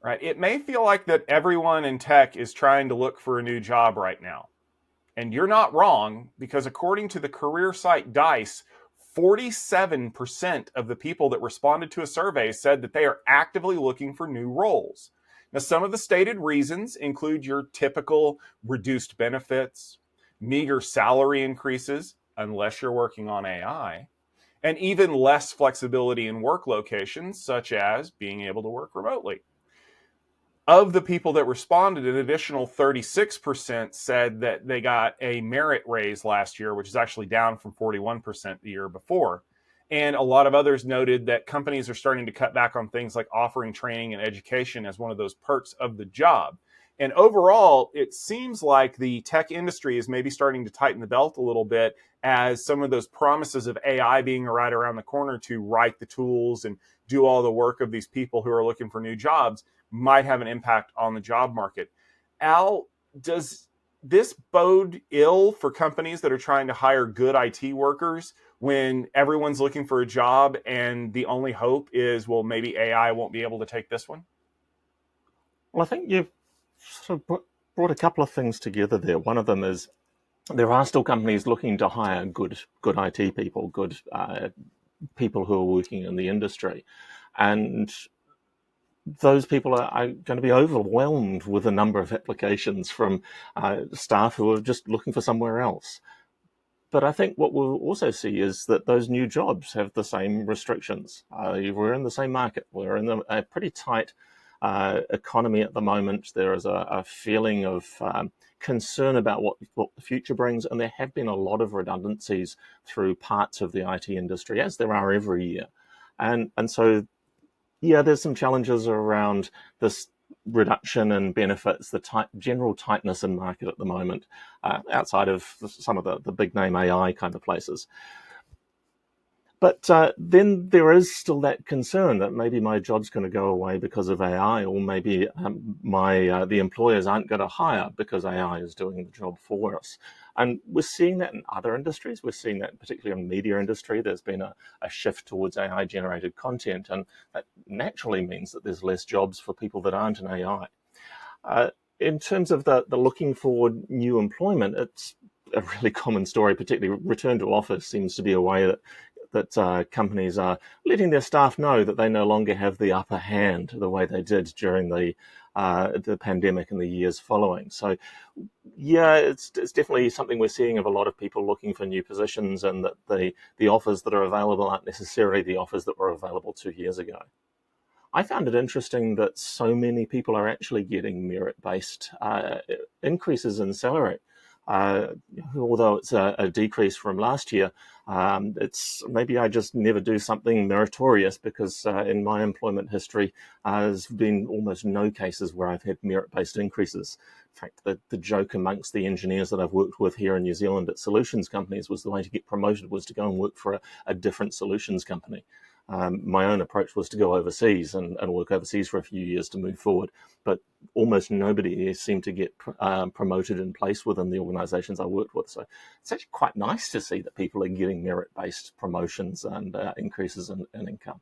right? It may feel like that everyone in tech is trying to look for a new job right now. And you're not wrong, because according to the career site Dice, 47% of the people that responded to a survey said that they are actively looking for new roles. Now, some of the stated reasons include your typical reduced benefits, meager salary increases, unless you're working on AI, and even less flexibility in work locations, such as being able to work remotely. Of the people that responded, an additional 36% said that they got a merit raise last year, which is actually down from 41% the year before. And a lot of others noted that companies are starting to cut back on things like offering training and education as one of those perks of the job. And overall, it seems like the tech industry is maybe starting to tighten the belt a little bit, as some of those promises of AI being right around the corner to write the tools and do all the work of these people who are looking for new jobs might have an impact on the job market. Al, does this bode ill for companies that are trying to hire good IT workers when everyone's looking for a job and the only hope is, well, maybe AI won't be able to take this one? Well, I think you've sort of brought a couple of things together there. One of them is there are still companies looking to hire good IT people, good people who are working in the industry, and those people are going to be overwhelmed with a number of applications from staff who are just looking for somewhere else. But I think what we'll also see is that those new jobs have the same restrictions. We're in the same market. We're in a pretty tight economy at the moment. There is a feeling of concern about what the future brings, and there have been a lot of redundancies through parts of the IT industry, as there are every year. And so, yeah, there's some challenges around this reduction in benefits, the general tightness in market at the moment, outside of some of the big name AI kind of places. But then there is still that concern that maybe my job's going to go away because of AI, or maybe the employers aren't going to hire because AI is doing the job for us. And we're seeing that in other industries. We're seeing that particularly in the media industry. There's been a shift towards AI-generated content, and that naturally means that there's less jobs for people that aren't in AI. In terms of the looking for new employment, it's a really common story. Particularly return to office seems to be a way that companies are letting their staff know that they no longer have the upper hand the way they did during the pandemic and the years following. So, yeah, it's definitely something we're seeing of a lot of people looking for new positions, and that the offers that are available aren't necessarily the offers that were available 2 years ago. I found it interesting that so many people are actually getting merit-based increases in salary. Although it's a decrease from last year, it's maybe I just never do something meritorious, because in my employment history, there's been almost no cases where I've had merit-based increases. In fact, the joke amongst the engineers that I've worked with here in New Zealand at solutions companies was the way to get promoted was to go and work for a different solutions company. My own approach was to go overseas and work overseas for a few years to move forward. But almost nobody seemed to get promoted in place within the organizations I worked with. So it's actually quite nice to see that people are getting merit-based promotions and increases in income.